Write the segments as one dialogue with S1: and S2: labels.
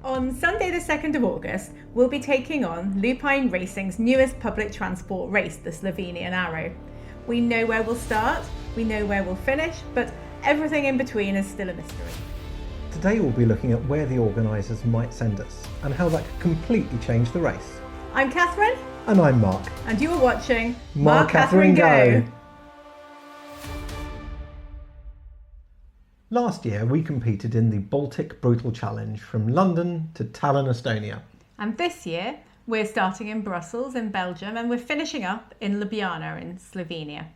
S1: On Sunday the 2nd of August, we'll be taking on Lupine Racing's newest public transport race, the Slovenian Arrow. We know where we'll start, we know where we'll finish, but everything in between is still a mystery.
S2: Today we'll be looking at where the organisers might send us and how that could completely change the race.
S1: I'm Catherine.
S2: And I'm Mark.
S1: And you are watching
S2: Mark, Catherine, Go! Last year we competed in the Baltic Brutal Challenge from London to Tallinn, Estonia.
S1: And this year we're starting in Brussels in Belgium and we're finishing up in Ljubljana in Slovenia.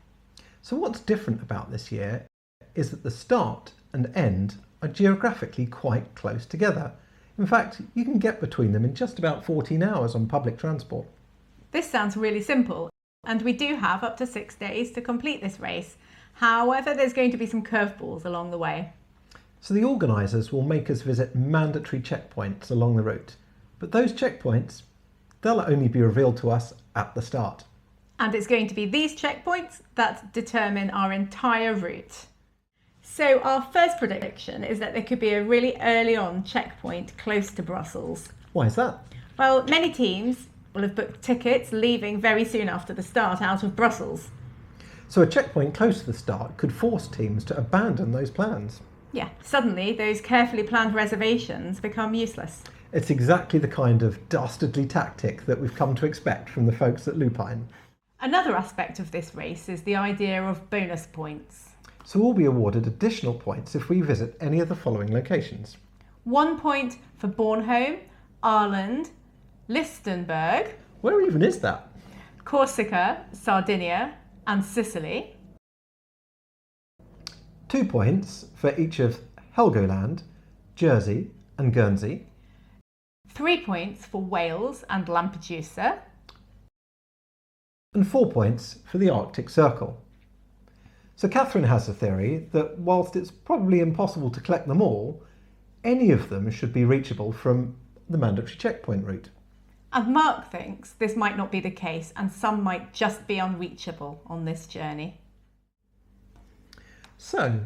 S2: So what's different about this year is that the start and end are geographically quite close together. In fact, you can get between them in just about 14 hours on public transport.
S1: This sounds really simple, and we do have up to 6 days to complete this race. However, there's going to be some curveballs along the way.
S2: So the organisers will make us visit mandatory checkpoints along the route, but those checkpoints, they'll only be revealed to us at the start.
S1: And it's going to be these checkpoints that determine our entire route. So our first prediction is that there could be a really early on checkpoint close to Brussels.
S2: Why is that?
S1: Well, many teams will have booked tickets leaving very soon after the start out of Brussels.
S2: So a checkpoint close to the start could force teams to abandon those plans.
S1: Yeah, suddenly those carefully planned reservations become useless.
S2: It's exactly the kind of dastardly tactic that we've come to expect from the folks at Lupine.
S1: Another aspect of this race is the idea of bonus points.
S2: So we'll be awarded additional points if we visit any of the following locations.
S1: 1 point for Bornholm, Ireland, Listenbourg.
S2: Where even is that?
S1: Corsica, Sardinia and Sicily.
S2: 2 points for each of Helgoland, Jersey and Guernsey.
S1: 3 points for Wales and Lampedusa.
S2: And 4 points for the Arctic Circle. So Catherine has a theory that whilst it's probably impossible to collect them all, any of them should be reachable from the mandatory checkpoint route.
S1: And Mark thinks this might not be the case and some might just be unreachable on this journey.
S2: So,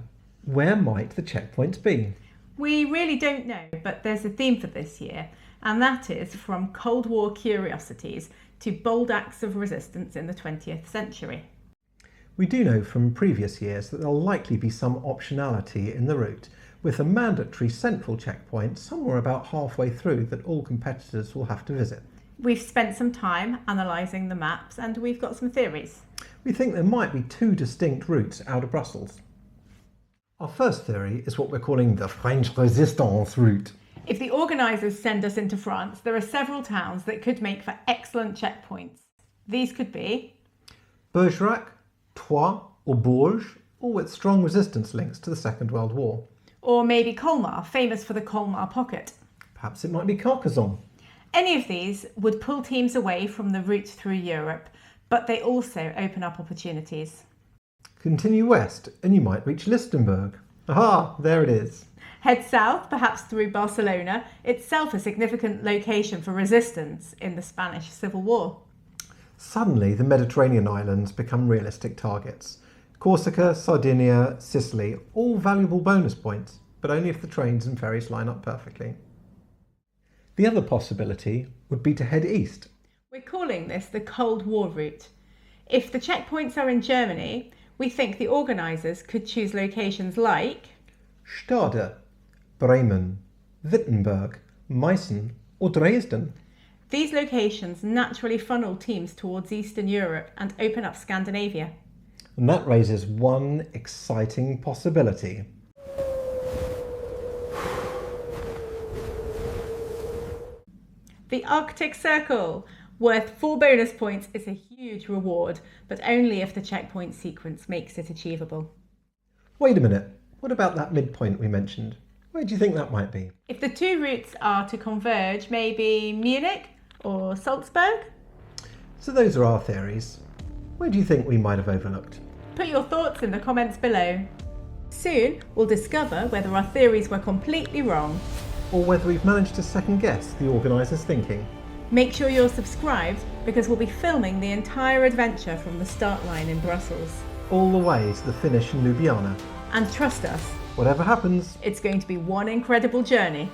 S2: where might the checkpoints be?
S1: We really don't know, but there's a theme for this year, and that is from Cold War curiosities to bold acts of resistance in the 20th century.
S2: We do know from previous years that there'll likely be some optionality in the route, with a mandatory central checkpoint somewhere about halfway through that all competitors will have to visit.
S1: We've spent some time analysing the maps and we've got some theories.
S2: We think there might be 2 distinct routes out of Brussels. Our first theory is what we're calling the French Resistance route.
S1: If the organisers send us into France, there are several towns that could make for excellent checkpoints. These could be
S2: Bergerac, Troyes or Bourges, all with strong resistance links to the Second World War.
S1: Or maybe Colmar, famous for the Colmar pocket.
S2: Perhaps it might be Carcassonne.
S1: Any of these would pull teams away from the route through Europe, but they also open up opportunities.
S2: Continue west and you might reach Listenbourg. Aha, there it is.
S1: Head south, perhaps through Barcelona, itself a significant location for resistance in the Spanish Civil War.
S2: Suddenly the Mediterranean islands become realistic targets. Corsica, Sardinia, Sicily, all valuable bonus points, but only if the trains and ferries line up perfectly. The other possibility would be to head east.
S1: We're calling this the Cold War route. If the checkpoints are in Germany, we think the organisers could choose locations like
S2: Stade, Bremen, Wittenberg, Meissen or Dresden.
S1: These locations naturally funnel teams towards Eastern Europe and open up Scandinavia.
S2: And that raises one exciting possibility.
S1: The Arctic Circle, worth 4 bonus points, is a huge reward, but only if the checkpoint sequence makes it achievable.
S2: Wait a minute, what about that midpoint we mentioned? Where do you think that might be?
S1: If the 2 routes are to converge, maybe Munich or Salzburg?
S2: So those are our theories. Where do you think we might have overlooked?
S1: Put your thoughts in the comments below. Soon we'll discover whether our theories were completely wrong.
S2: Or whether we've managed to second guess the organisers' thinking.
S1: Make sure you're subscribed because we'll be filming the entire adventure from the start line in Brussels.
S2: All the way to the finish in Ljubljana.
S1: And trust us,
S2: Whatever happens,
S1: it's going to be one incredible journey.